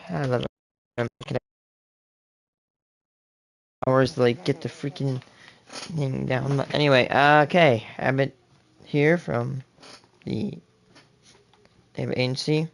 I love it. Hours to like get the freaking thing down. Anyway, okay, Abbott here from the Abbott Agency.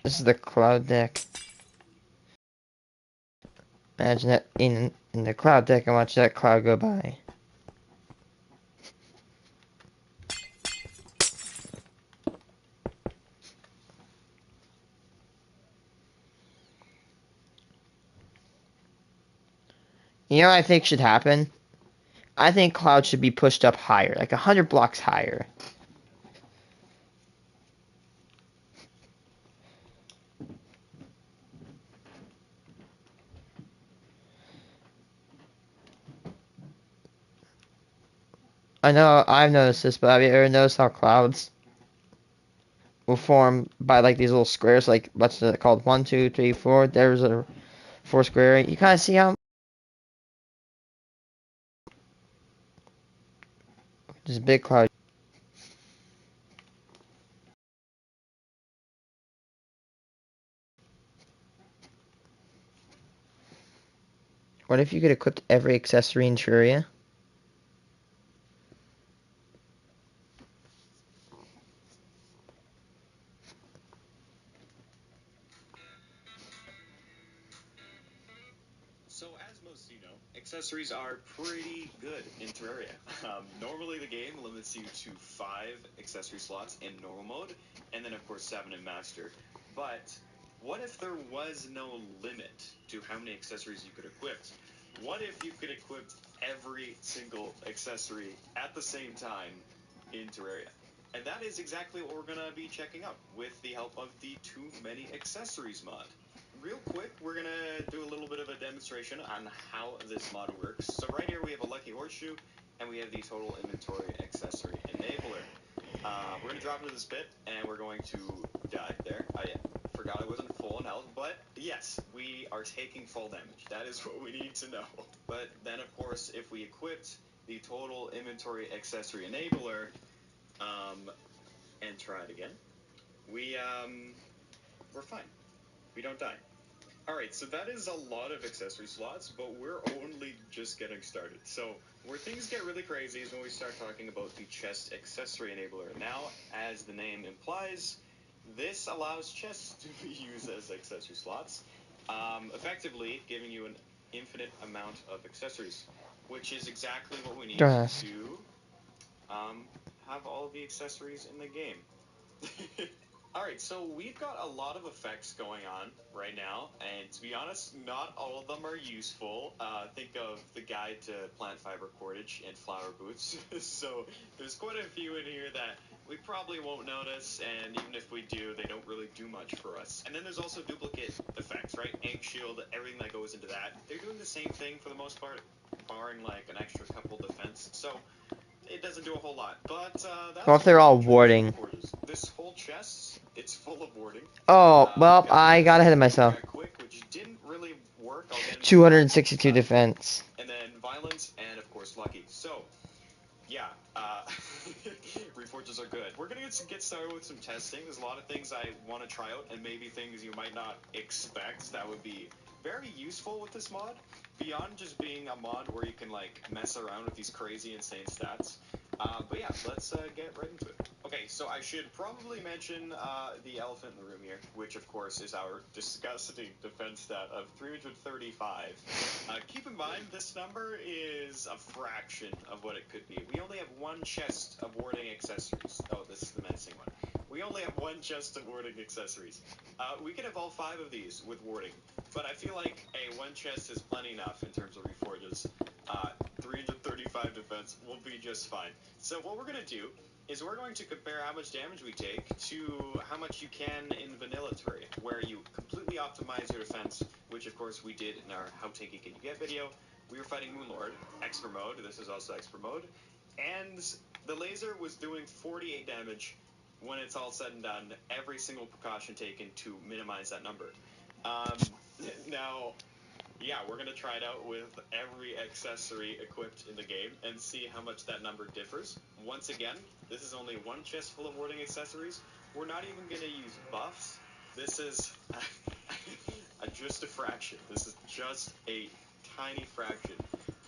This is the cloud deck. Imagine that in the cloud deck and watch that cloud go by. You know what I think should happen? I think cloud should be pushed up higher, like 100 blocks higher. I know I've noticed this, but have you ever noticed how clouds will form by like these little squares? Like what's it called? 1, 2, 3, 4. There's a 4 square. You kind of see how this big cloud. What if you could equip every accessory in Terraria? So, as most of you know, accessories are pretty good in Terraria. Normally, the game limits you to 5 accessory slots in normal mode, and then, of course, 7 in master. But what if there was no limit to how many accessories you could equip? What if you could equip every single accessory at the same time in Terraria? And that is exactly what we're going to be checking out with the help of the Too Many Accessories mod. Real quick, we're going to do a little bit of a demonstration on how this mod works. So right here we have a Lucky Horseshoe, and we have the Total Inventory Accessory Enabler. We're going to drop into this pit, and we're going to die there. I forgot I wasn't full on health, but yes, we are taking full damage. That is what we need to know. But then, of course, if we equipped the Total Inventory Accessory Enabler, and try it again, we're fine. We don't die. Alright, so that is a lot of accessory slots, but we're only just getting started. So, where things get really crazy is when we start talking about the chest accessory enabler. Now, as the name implies, this allows chests to be used as accessory slots, effectively giving you an infinite amount of accessories, which is exactly what we need to have all of the accessories in the game. Alright, so we've got a lot of effects going on right now, and to be honest, not all of them are useful. Think of the guide to plant fiber cordage and flower boots. So there's quite a few in here that we probably won't notice, and even if we do, they don't really do much for us. And then there's also duplicate effects, right? Egg shield, everything that goes into that. They're doing the same thing for the most part, barring like an extra couple defense. So it doesn't do a whole lot, but that's Well, if they're all warding. This whole chest, it's full of warding. Oh, well, I got ahead of myself. Quick, which didn't really work. I'll get into 262 defense. And then violence, and of course lucky. So, yeah, reforges are good. We're gonna get started with some testing. There's a lot of things I want to try out, and maybe things you might not expect that would be very useful with this mod. Beyond just being a mod where you can like mess around with these crazy insane stats. But yeah, let's get right into it. Okay, so I should probably mention the elephant in the room here, which of course is our disgusting defense stat of 335. Keep in mind, this number is a fraction of what it could be. We only have one chest of warding accessories. Oh, this is the menacing one. We only have one chest of warding accessories. We could have all 5 of these with warding, but I feel like one chest is plenty enough in terms of reforges. 335 defense will be just fine. So what we're going to do is we're going to compare how much damage we take to how much you can in vanilla Terraria, where you completely optimize your defense, which of course we did in our How Tanky Can You Get video. We were fighting Moonlord, expert mode, this is also expert mode, and the laser was doing 48 damage when it's all said and done, every single precaution taken to minimize that number. Now, yeah, we're gonna try it out with every accessory equipped in the game and see how much that number differs. Once again, this is only one chest full of warding accessories. We're not even gonna use buffs. This is just a fraction. This is just a tiny fraction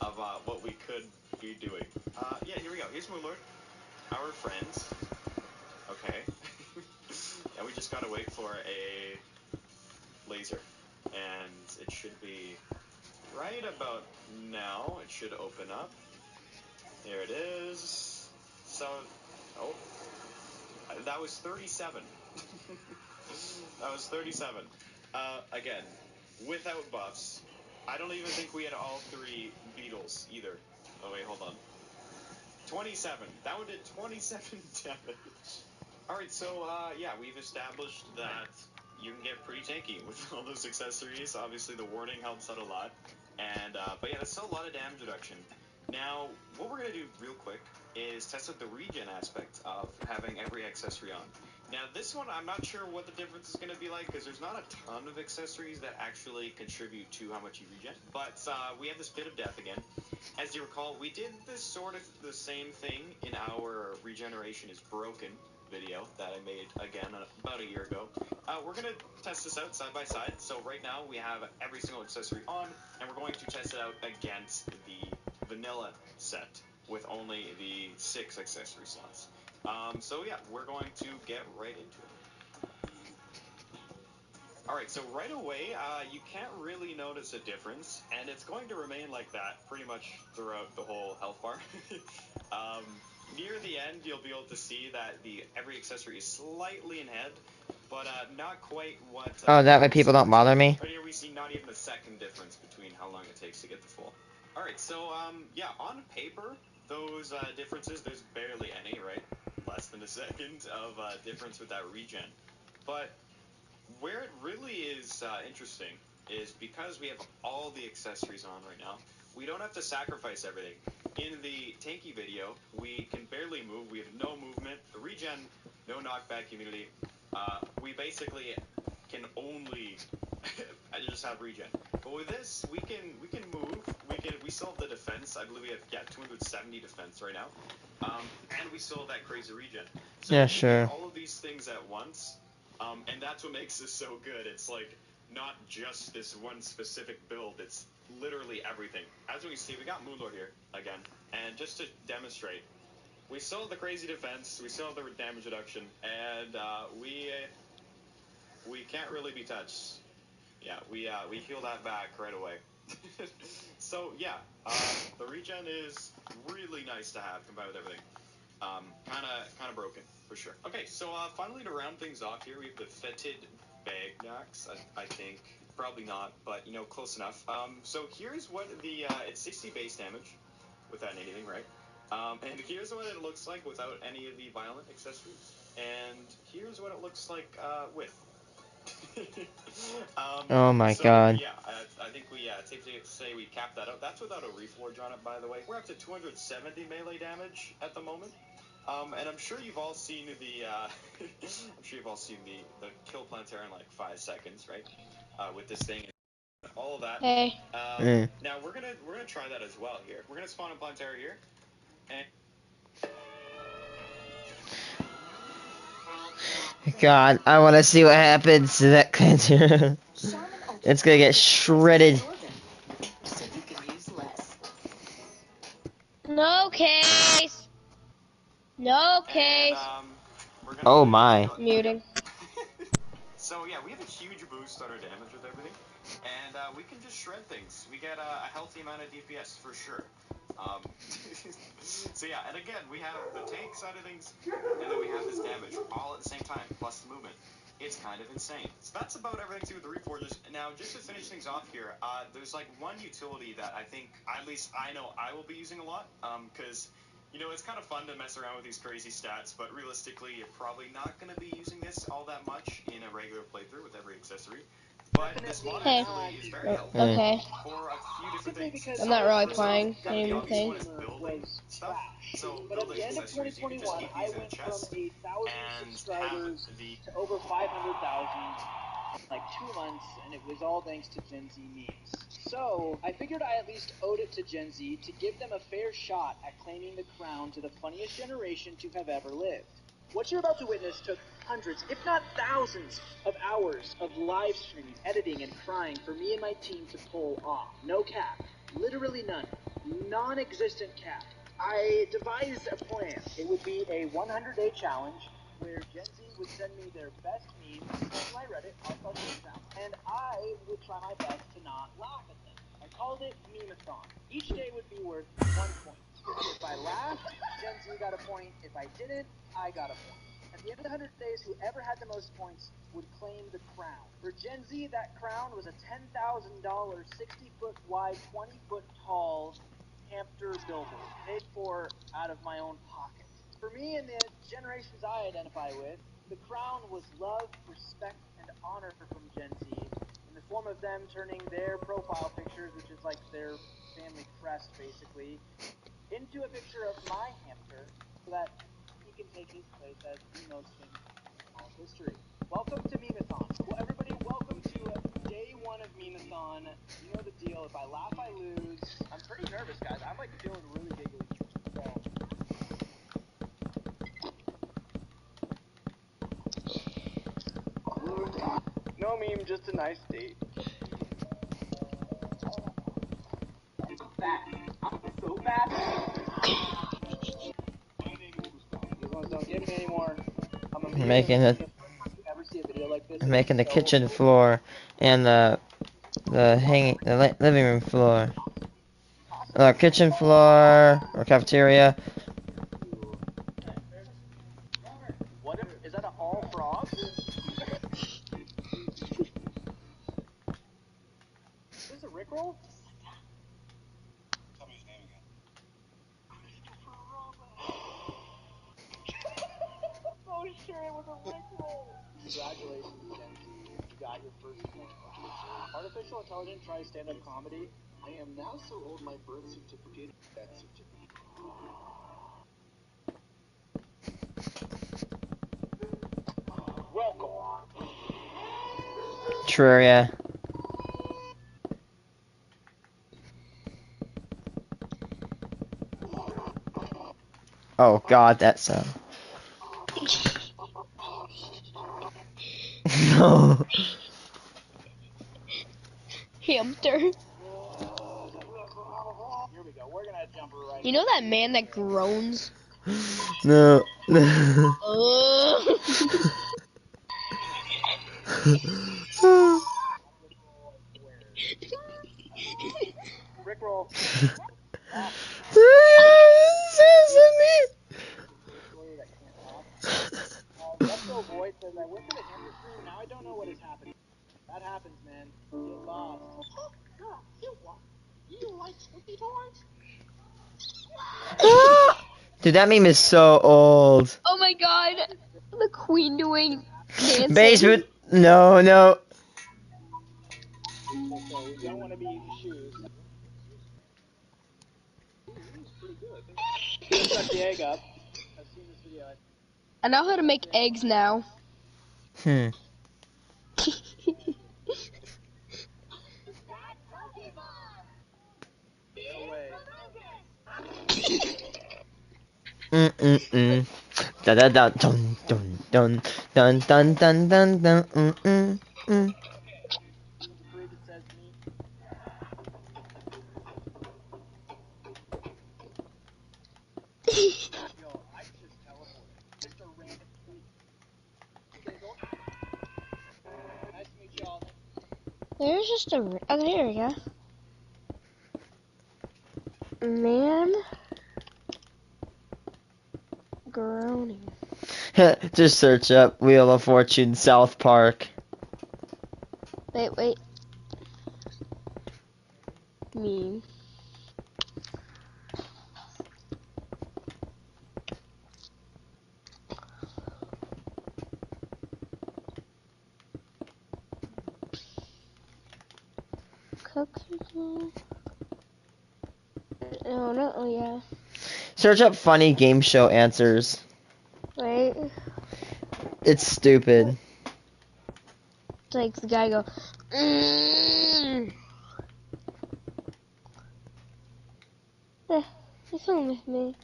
of what we could be doing. Yeah, here we go. Here's Moonlord, our friends. Okay. And we just gotta wait for a laser. And it should be right about now. It should open up. There it is. So, oh, that was 37. That was 37. Again, without buffs. I don't even think we had all three beetles either. Oh wait, hold on. 27. That one did 27 damage. Alright, so, yeah, we've established that you can get pretty tanky with all those accessories. Obviously, the warning helps out a lot. And, but yeah, that's still a lot of damage reduction. Now, what we're going to do real quick is test out the regen aspect of having every accessory on. Now, this one, I'm not sure what the difference is going to be like, because there's not a ton of accessories that actually contribute to how much you regen. But, we have this Pit of Death again. As you recall, we did this sort of the same thing in our Regeneration is Broken video that I made again about a year ago. We're going to test this out side by side. So right now we have every single accessory on, and we're going to test it out against the vanilla set with only the 6 accessory slots. So yeah, we're going to get right into it. Alright, so right away, you can't really notice a difference, and it's going to remain like that pretty much throughout the whole health bar. Near the end, you'll be able to see that every accessory is slightly in head, but not quite what... Oh, that way people don't bother me? Right here we see not even a second difference between how long it takes to get the full. Alright, so, yeah, on paper, those differences, there's barely any, right? Less than a second of difference with that regen. But where it really is interesting is because we have all the accessories on right now, we don't have to sacrifice everything. In the tanky video, we can barely move. We have no movement. The regen, no knockback immunity. We basically can only just have regen. But with this, we can move. We still have the defense. I believe we have 270 defense right now, and we still have that crazy regen. So Yeah, we can sure. get all of these things at once. And that's what makes this so good. It's like not just this one specific build. It's literally everything. As we see, we got Moonlord here again. And just to demonstrate, we still have the crazy defense. We still have the damage reduction. And we can't really be touched. Yeah, we heal that back right away. So, yeah, the regen is really nice to have combined with everything. Kind of broken, for sure. Okay, so finally to round things off here, we have the Fetid Bagnax, I think. Probably not, but, you know, close enough. So here's what it's 60 base damage without anything, right? And here's what it looks like without any of the violent accessories. And here's what it looks like with. Oh my so, god. yeah, I think it's safe to say we capped that out. That's without a reforge on it, by the way. We're up to 270 melee damage at the moment. And I'm sure you've all seen I'm sure you've all seen the kill Planetara in like 5 seconds, right? With this thing, and all of that. Hey. Now we're gonna try that as well here. We're gonna spawn a Planetara here, and God, I want to see what happens to that cleanser. It's gonna get shredded. No case. No case. We're gonna Oh my. Muting. So yeah, we have a huge boost on our damage with everything, and we can just shred things. We get a healthy amount of DPS for sure. So yeah, and again, we have the tank side of things, and then we have this damage all at the same time, plus the movement. It's kind of insane. So that's about everything to do with the Reforgers. Now, just to finish things off here, there's like one utility that I think, at least I know I will be using a lot, because you know, it's kind of fun to mess around with these crazy stats, but realistically, you're probably not going to be using this all that much in a regular playthrough with every accessory. But this mod Hey. actually is very helpful Okay. for a few different things. I'm not really First off, playing kind of the obvious anything. one is building stuff. So building accessories, you can just keep these in a chest and have the like 2 months, and it was all thanks to Gen Z memes. So, I figured I at least owed it to Gen Z to give them a fair shot at claiming the crown to the funniest generation to have ever lived. What you're about to witness took hundreds, if not thousands, of hours of live streaming, editing, and crying for me and my team to pull off. No cap. Literally none. Non-existent cap. I devised a plan. It would be a 100-day challenge where Gen Z would send me their best memes on my Reddit, and I would try my best to not laugh at them. I called it Meme-a-thon. Each day would be worth 1 point. If I laughed, Gen Z got a point. If I didn't, I got a point. At the end of the 100 days, whoever had the most points would claim the crown. For Gen Z, that crown was a $10,000, 60-foot wide, 20-foot tall hamster billboard, paid for out of my own pocket. For me and the generations I identify with, the crown was love, respect, and honor from Gen Z in the form of them turning their profile pictures, which is like their family crest basically, into a picture of my hamster so that he can take his place as the most famous in all of history. Welcome to Meme-a-thon. Well, everybody, welcome to day 1 of Meme-a-thon. You know the deal. If I laugh, I lose. I'm pretty nervous, guys. I'm like feeling really giggly. So. No meme, just a nice date. Fat. I'm so fat. These ones don't get me anymore. I'm a meme. Making it. You ever see a video like this? Making the kitchen floor and the living room floor. Kitchen floor or cafeteria. What if, is that an all frog? Is this a Rickroll? Tell me his name again. Oh sure, it was a Rickroll. Congratulations, Gen Z. You got your first point. Artificial intelligence tries stand-up comedy. I am now so old my birth certificate. That certificate. Welcome. Terraria. Oh god, that sound. No. Hamster. Here we go. We're gonna jump right. You know that man that groans? No. Rickroll. Retro Void says, I went to the hamster stream, now I don't know what is happening. That happens, man. Get lost. You like squeaky toys? Dude, that meme is so old. Oh my god. The queen doing dancing. Basement. No. Okay, we don't want to be eating shoes. Pretty good. Shut the egg up. I've seen this video. I know how to make eggs now. Hmm. No way. Da da da dun dun dun dun dun dun dun dun It says me. Yo, I just teleported. Just a random tweet. Nice to meet y'all. There's just a. Oh, there we go. Man. Groaning. Just search up Wheel of Fortune South Park. Wait. Me. Cookie. Oh, yeah. Search up funny game show answers. Wait. It's stupid. like the guy go. Mm. He's fine with me.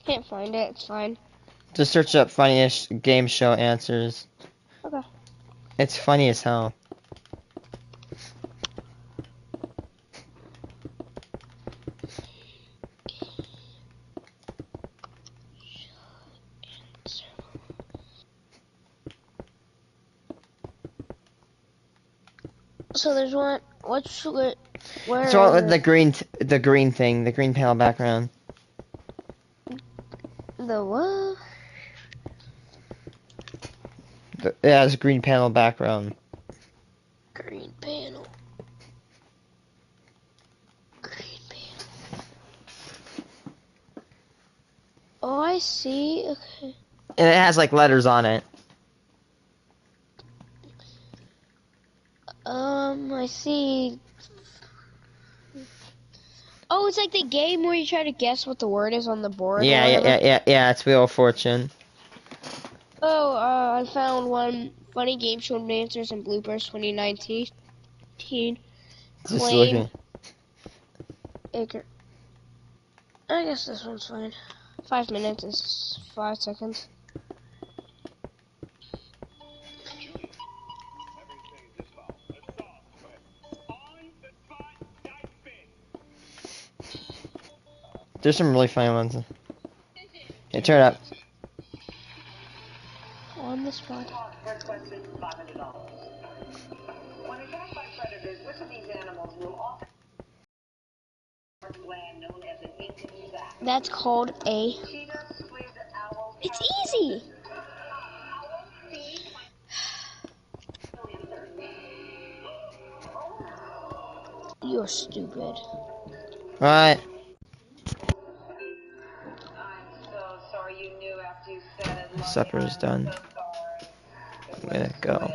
Can't find it. It's fine. Just search up funniest game show answers. Okay. It's funny as hell. So there's one. What's where? So is the it? green thing, the green panel background. The what? It has a green panel background. Green panel. Green panel. Oh, I see. Okay. And it has like letters on it. I see. Oh, it's like the game where you try to guess what the word is on the board. Yeah, or whatever. yeah. It's Wheel of Fortune. Oh, I found one funny game show answers and bloopers 2019. Just Claim looking. acre. I guess this one's fine. 5 minutes is 5 seconds. There's some really funny ones. Hey, turn it up. On the spot. First question, $500. When attacked by predators, which of these animals will often gland known as an Incan sac? That's called a. Cheetah, squid, owl, It's easy. owl, sea, You're stupid. Alright, I'm so sorry you knew after you said it. supper is done. So sorry. I'm gonna go.